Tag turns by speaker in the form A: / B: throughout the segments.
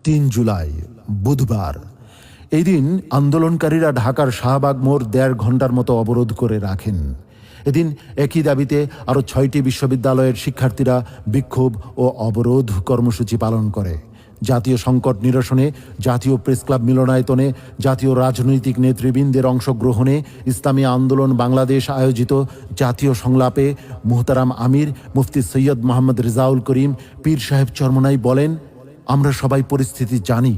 A: 3 জুলাই বুধবার। এই দিন আন্দোলনকারীরা ঢাকার শাহবাগ মোড় 1.5 ঘন্টার মতো অবরোধ করে রাখেন। এদিন একই দাবিতে আরও 6টি বিশ্ববিদ্যালয়ের শিক্ষার্থীরা বিক্ষোভ ও অবরোধ কর্মসূচি পালন করে। জাতীয় সংকট নিরসনে জাতীয় প্রেসক্লাব মিলনায়তনে জাতীয় রাজনৈতিক নেতৃবৃন্দের অংশগ্রহণে ইসলামী আন্দোলন বাংলাদেশ আয়োজিত জাতীয় সংলাপে মুহতারাম আমির মুফতি সৈয়দ মোহাম্মদ রেজাউল করিম পীর সাহেব চরমনাই বলেন, আমরা সবাই পরিস্থিতি জানি।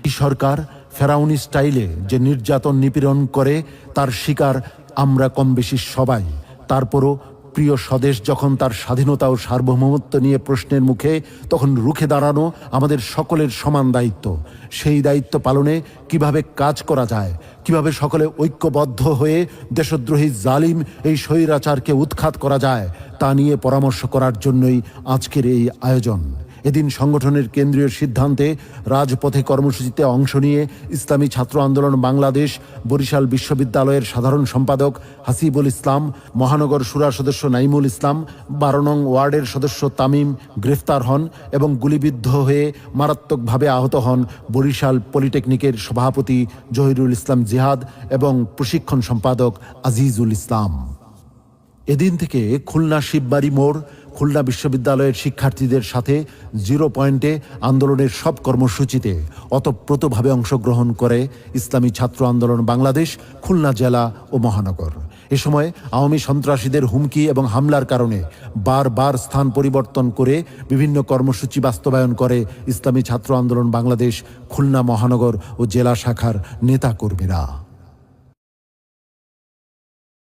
A: এই সরকার ফেরাউনি স্টাইলে যে নির্যাতন নিপীড়ন করে তার শিকার আমরা কম বেশি সবাই। তারপরও প্রিয় স্বদেশ যখন তার স্বাধীনতা ও সার্বভৌমত্ব নিয়ে প্রশ্নের মুখে, তখন রুখে দাঁড়ানো আমাদের সকলের সমান দায়িত্ব। সেই দায়িত্ব পালনে কিভাবে কাজ করা যায়, কিভাবে সকলে ঐক্যবদ্ধ হয়ে দেশদ্রোহী জালিম এই স্বৈরাচারকে উৎখাত করা যায়, তা নিয়ে পরামর্শ করার জন্যই আজকের এই আয়োজন। এদিন সংগঠনের কেন্দ্রীয় সিদ্ধান্তে রাজপথে কর্মসূচিতে অংশ নিয়ে ইসলামী ছাত্র আন্দোলন বাংলাদেশ বরিশাল বিশ্ববিদ্যালয়ের সাধারণ সম্পাদক হাসিবুল ইসলাম, মহানগর শুরা সদস্য নাইমুল ইসলাম, 12 নং ওয়ার্ডের সদস্য তামিম গ্রেফতার হন এবং গুলিবিদ্ধ হয়ে মারাত্মকভাবে আহত হন বরিশাল পলিটেকনিকের সভাপতি জহিরুল ইসলাম জিহাদ এবং প্রশিক্ষণ সম্পাদক আজিজুল ইসলাম। এদিন থেকে খুলনা শিববাড়ি মোড় খুলনা বিশ্ববিদ্যালয়ের শিক্ষার্থীদের সাথে 0 পয়েন্টে আন্দোলনের সব কর্মসূচিতে ওতপ্রোতভাবে অংশগ্রহণ করে ইসলামী ছাত্র আন্দোলন বাংলাদেশ খুলনা জেলা ও মহানগর। এ সময় আওয়ামী সন্ত্রাসীদের হুমকি এবং হামলার কারণে বারবার স্থান পরিবর্তন করে বিভিন্ন কর্মসূচি বাস্তবায়ন করে ইসলামী ছাত্র আন্দোলন বাংলাদেশ খুলনা মহানগর ও জেলা শাখার নেতাকর্মীরা।